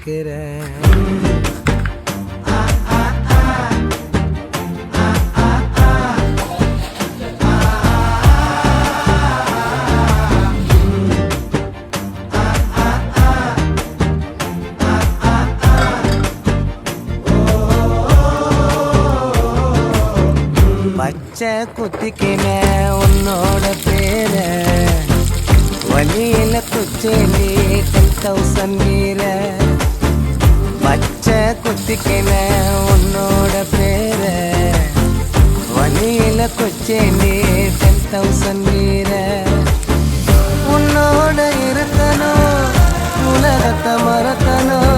கேட்கிறேன். பச்சை குத்திக்கின உன்னோட பேர வழியில குச்சேலி 10,000 மீற. பச்சை குத்திக்கின உன்னோட பேர வழியில குச்சேலி 10,000 மீற. உன்னோட இருக்கணும் உலகத்தை மறக்கணும்